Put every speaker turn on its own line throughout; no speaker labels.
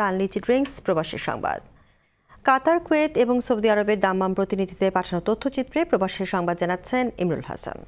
প্রাণলী চিত্রিংস প্রবাসের সংবাদ। কাতার, কুয়েত এবং সৌদি আরবের দাম্মাম প্রতিনিধিদের পাঠানো তথ্যচিত্রে প্রবাসের সংবাদ জানাচ্ছেন ইমরুল হাসান।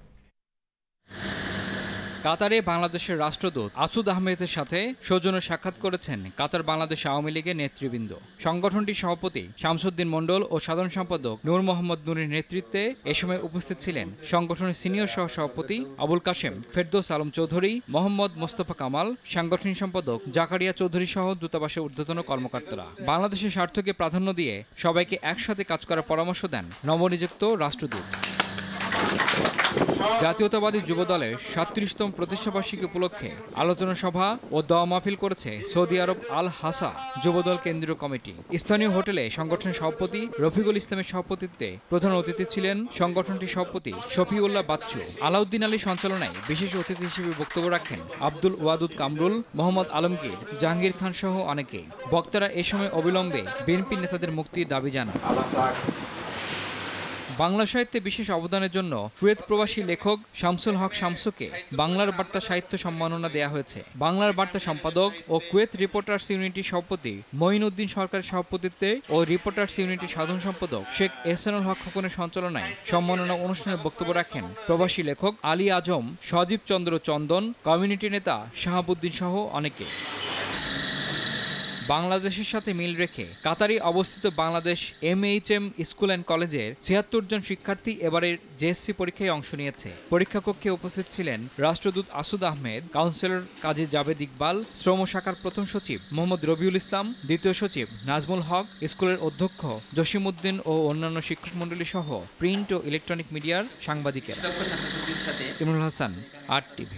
কাতারে বাংলাদেশের রাষ্ট্রদূত আসুদ আহমেদের সাথে সৌজন্য সাক্ষাৎ করেছেন কাতার বাংলাদেশ আওয়ামী লীগের নেতৃবৃন্দ। সংগঠনটির সভাপতি শামসুদ্দিন মণ্ডল ও সাধারণ সম্পাদক নূর মোহাম্মদ নূরের নেতৃত্বে এ সময় উপস্থিত ছিলেন সংগঠনের সিনিয়র সহ সভাপতি আবুল কাশেম, ফেরদৌস আলম চৌধুরী, মোহাম্মদ মোস্তফা কামাল, সাংগঠনিক সম্পাদক জাকারিয়া চৌধুরী সহ দূতাবাসের ঊর্ধ্বতন কর্মকর্তারা। বাংলাদেশের স্বার্থকে প্রাধান্য দিয়ে সবাইকে একসাথে কাজ করার পরামর্শ দেন নবনিযুক্ত রাষ্ট্রদূত। জাতীয়তাবাদী যুবদলের ৩৭তম প্রতিষ্ঠাবার্ষিকী উপলক্ষে আলোচনা সভা ও দোয়া মাহফিল করেছে সৌদি আরব আল হাসা যুবদল কেন্দ্রীয় কমিটি। স্থানীয় হোটেলে সংগঠনের সভাপতি রফিকুল ইসলামের সভাপতিত্বে প্রধান অতিথি ছিলেন সংগঠনটির সভাপতি শফিউল্লাহ বাচ্চু। আলাউদ্দিন আলীর সঞ্চালনায় বিশেষ অতিথি হিসেবে বক্তব্য রাখেন আব্দুল ওয়াদুদ কামরুল, মোহাম্মদ আলমগীর, জাহাঙ্গীর খান সহ অনেকেই। বক্তারা এ সময় অবিলম্বে বিএনপি নেতাদের মুক্তির দাবি জানান। বাংলা সাহিত্যে বিশেষ অবদানের জন্য কুয়েত প্রবাসী লেখক শামসুল হক শামসুকে বাংলার বার্তা সাহিত্য সম্মাননা দেয়া হয়েছে। বাংলার বার্তা সম্পাদক ও কুয়েত রিপোর্টার্স ইউনিটির সভাপতি মঈনউদ্দিন সরকারের সভাপতিত্বে ও রিপোর্টার্স ইউনিটির সাধারণ সম্পাদক শেখ এহসানুল হক খোকনের সঞ্চালনায় সম্মাননা অনুষ্ঠানে বক্তব্য রাখেন প্রবাসী লেখক আলী আজম, সজীব চন্দ্র চন্দন, কমিউনিটি নেতা শাহাবুদ্দিন সহ অনেকে। বাংলাদেশের সাথে মিল রেখে কাতারে অবস্থিত বাংলাদেশ MHM স্কুল অ্যান্ড কলেজের ৭৬ জন শিক্ষার্থী এবারের JSC পরীক্ষায় অংশ নিয়েছে। পরীক্ষা কক্ষে উপস্থিত ছিলেন রাষ্ট্রদূত আসুদ আহমেদ, কাউন্সিলর কাজী জাভেদ ইকবাল, শ্রম শাখার প্রথম সচিব মোহাম্মদ রবিউল ইসলাম, দ্বিতীয় সচিব নাজমুল হক, স্কুলের অধ্যক্ষ জসিমউদ্দিন ও অন্যান্য শিক্ষক মণ্ডলী সহ প্রিন্ট ও ইলেকট্রনিক মিডিয়ার সাংবাদিকেরা। ইমরুল হাসান, RTV।